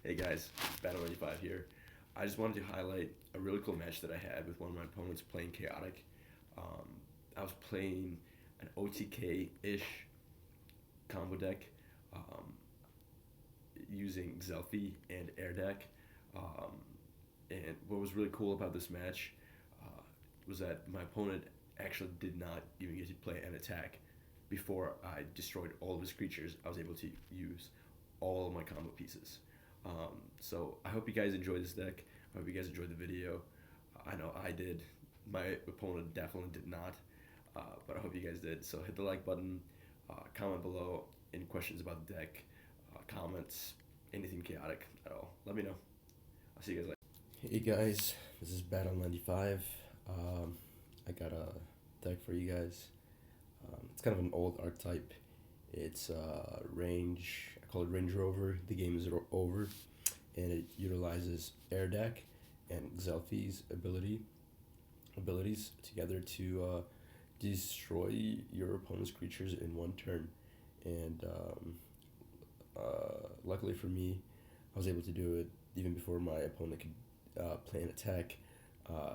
Hey guys, Battle95 here. I just wanted to highlight a really cool match that I had with one of my opponents playing Chaotic. Um, I was playing an OTK-ish combo deck um, using Zelfie and Air deck. Um, and what was really cool about this match was that my opponent actually did not even get to play an attack before I destroyed all of his creatures. I was able to use all of my combo pieces. So I hope you guys enjoy this deck. I hope you guys enjoyed the video. I know I did. My opponent definitely did not, but I hope you guys did. So hit the like button, comment below any questions about the deck, comments, anything chaotic at all. Let me know. I'll see you guys later. Hey guys, this is Battle95. I got a deck for you guys. It's kind of an old archetype. It's range. I call it Range Rover. The game is over, and it utilizes Air Deck and Xelfi's abilities together to destroy your opponent's creatures in one turn. And luckily for me, I was able to do it even before my opponent could play an attack.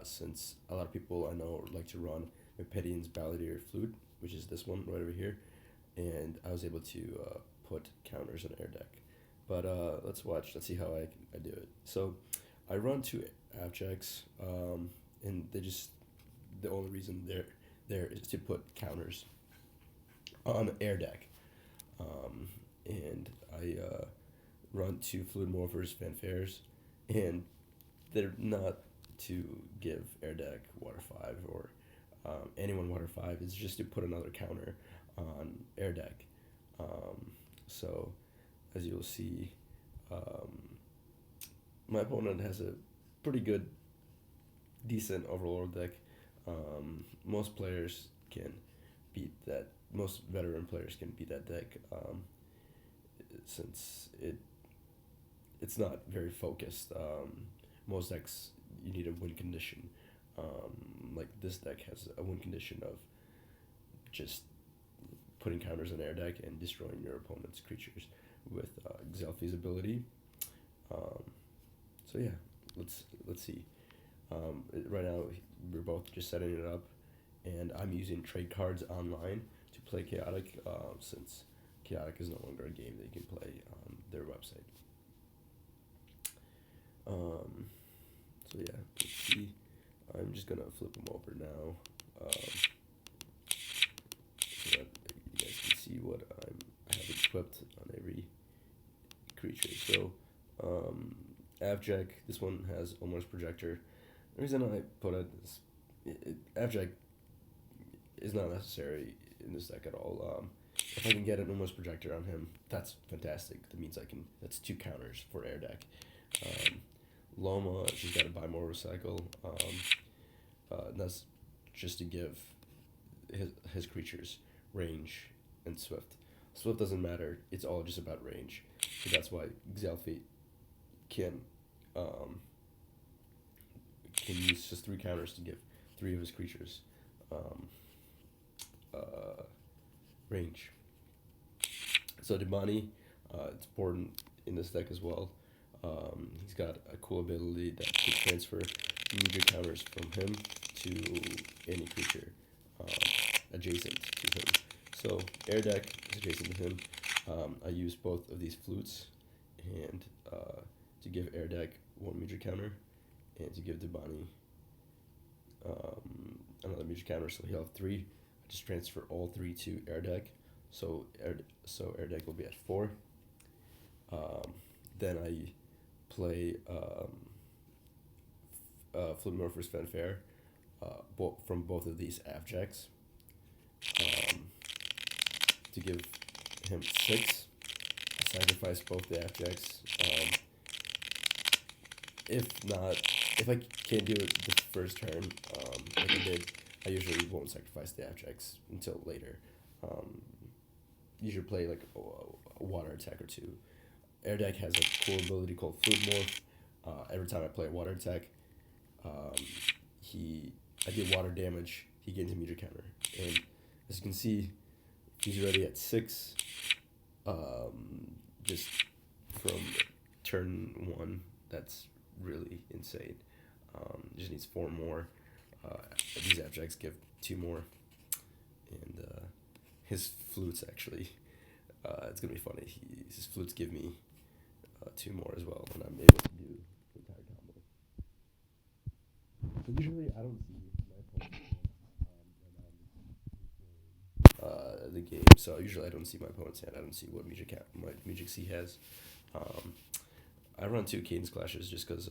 Since a lot of people I know like to run Mepedian's Balladeer Flute, which is this one right over here, and I was able to put counters on Air Deck. But let's see how I do it. So I run two abjects, and the only reason they're there is to put counters on Air Deck. And I run two Fluid Morphers Fanfares, and they're not to give Air Deck Water 5 or anyone Water 5. It's just to put another counter on Air Deck. So as you'll see, my opponent has a pretty good, decent Overlord deck. Most players can beat that. Most veteran players can beat that deck, since it's not very focused. Most decks you need a win condition. Like this deck has a win condition of just putting counters on Air Deck and destroying your opponent's creatures with Xelfi's ability. So yeah, let's see. Right now we're both just setting it up, and I'm using trade cards online to play Chaotic, since Chaotic is no longer a game that you can play on their website. So yeah, let's see. I'm just gonna flip them over now, so that you guys can see what I have equipped on every creature. So, Abject, this one has almost projector. The reason I put it is Abject is not necessary in this deck at all. If I can get an almost projector on him, that's fantastic. That means that's two counters for Air Deck. Loma, she's got to buy more recycle. And that's just to give his creatures range and swift. Swift doesn't matter. It's all just about range. So that's why Xelfi can use just three counters to give three of his creatures range. So Debani, it's important in this deck as well. He's got a cool ability that can transfer major counters from him to any creature adjacent to him. So Air Deck is adjacent to him. I use both of these flutes, and to give Air Deck one major counter, and to give Debani another major counter. So he'll have three. I just transfer all three to Air Deck. So Air Deck will be at 4. Then I play Fluid Morphers Fanfare from both of these abjects, to give him 6. I sacrifice both the abjects. If I can't do it the first turn, like I did, I usually won't sacrifice the abjects until later. Usually play like a water attack or two. Air Deck has a cool ability called Fluid Morph. Every time I play a water attack, I deal water damage, he gains a meter counter. And as you can see, he's already at 6, just from turn one, that's really insane. Just needs four more. Uh, these abjects give two more, and his flutes actually. It's gonna be funny. His flutes give me two more as well, and I'm able to do the entire combo. So usually I don't see my opponent's hand the game. So usually I don't see my opponent's hand. I don't see what music he has. Um, I run two cadence clashes just because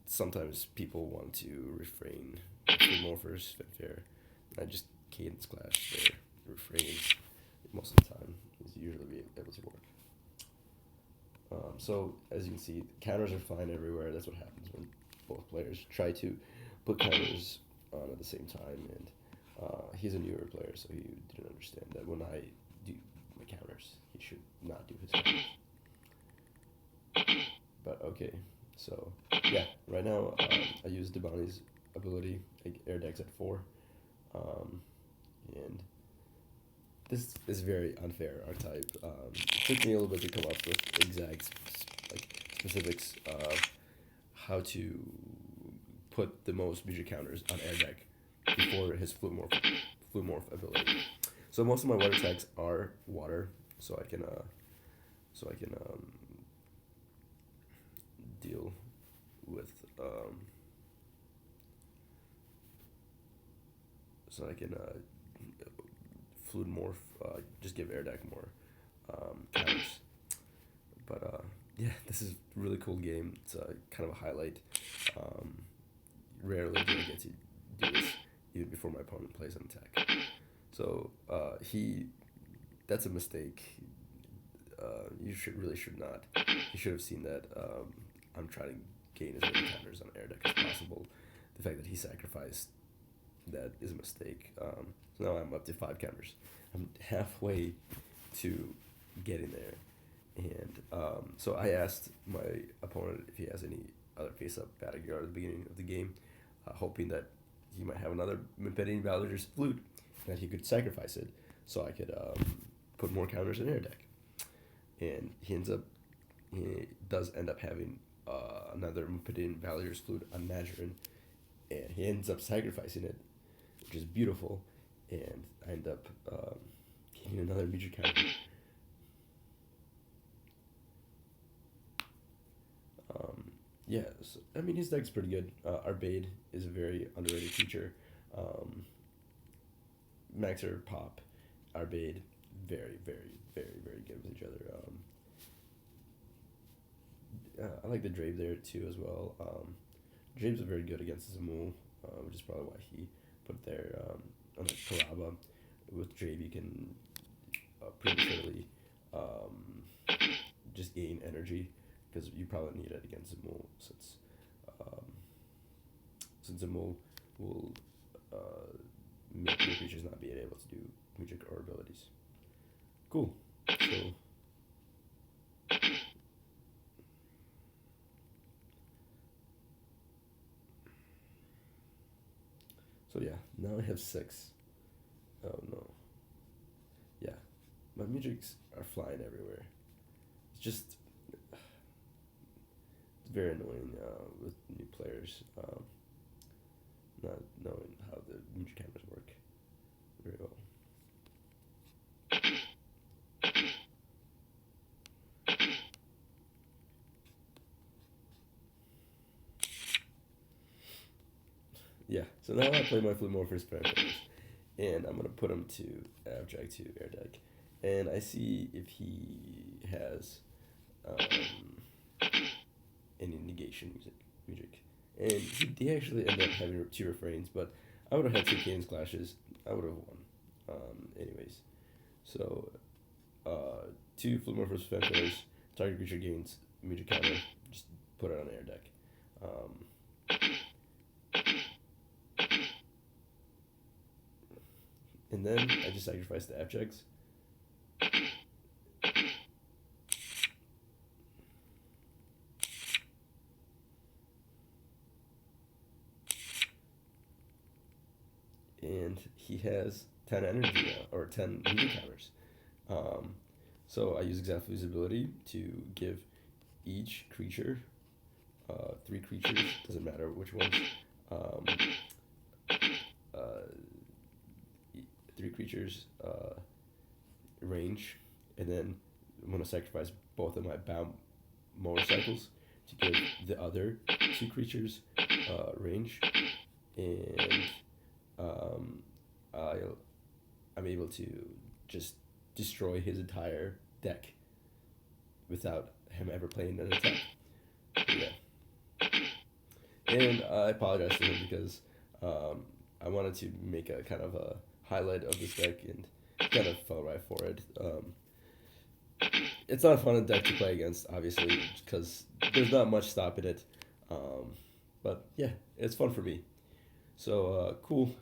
sometimes people want to refrain for more first fanfare. I just cadence clash their refrains most of the time is usually able to work. So as you can see, counters are flying everywhere. That's what happens when both players try to put counters on at the same time. And he's a newer player, so he didn't understand that when I do my counters, he should not do his counters. But okay, so yeah, right now I use Debani's ability, like air decks at 4, and this is very unfair archetype. It took me a little bit to come up with exact specifics of how to put the most music counters on air deck before his fluid morph ability. So most of my water attacks are water, so I can deal with so I can fluid morph, just give air deck more counters. But yeah, this is a really cool game. It's kind of a highlight. Rarely do I get to do this even before my opponent plays an attack. So that's a mistake. You should not. You should have seen that. I'm trying to gain as many counters on air deck as possible. The fact that he sacrificed that is a mistake. So now I'm up to 5 counters. I'm halfway to getting there. And so I asked my opponent if he has any other face-up Battleguard at the beginning of the game, hoping that he might have another Impending Valor's Flute, and that he could sacrifice it so I could put more counters in air deck. And he does end up having another Impending Valor's Flute on Majorin, and he ends up sacrificing it, which is beautiful, and I end up getting another major counter. Yeah, so, I mean, his deck's pretty good. Arbade is a very underrated feature. Maxer, Pop, Arbade, very, very, very, very good with each other. I like the Drave there too as well. Drave's very good against Zamul, which is probably why he put it there. On the Karaba, with Drave you can prematurely just gain energy, because you probably need it against Zamul, since Zamul will make your creatures not being able to do magic or abilities. Cool. So yeah, now I have 6. Oh no. Yeah, my magics are flying everywhere. It's just it's very annoying with new players not knowing how the magic cameras work very well. Yeah, so now I play my Fluidmorphous Parameters, and I'm going to put him to Abstract to Air Deck, and I see if he has any negation music. And he actually ended up having 2 refrains, but I would have had 2 cadence clashes. I would have won. Anyways, so 2 Fluidmorphous Parameters, target creature gains music counter, just put it on Air Deck. And then I just sacrifice the abjects. And he has 10 energy now, or 10 meter counters. So I use Exhaustless ability to give each creature, 3 creatures, doesn't matter which ones, um, uh, 3 creatures range, and then I'm gonna sacrifice both of my bound motorcycles to give the other 2 creatures range, and um, I'll, I'm able to just destroy his entire deck without him ever playing an attack. Yeah. And I apologize to him because um, I wanted to make a kind of a highlight of this deck and kind of fell right for it. It's not a fun deck to play against, obviously, because there's not much stopping it. Um, but yeah, it's fun for me. So cool.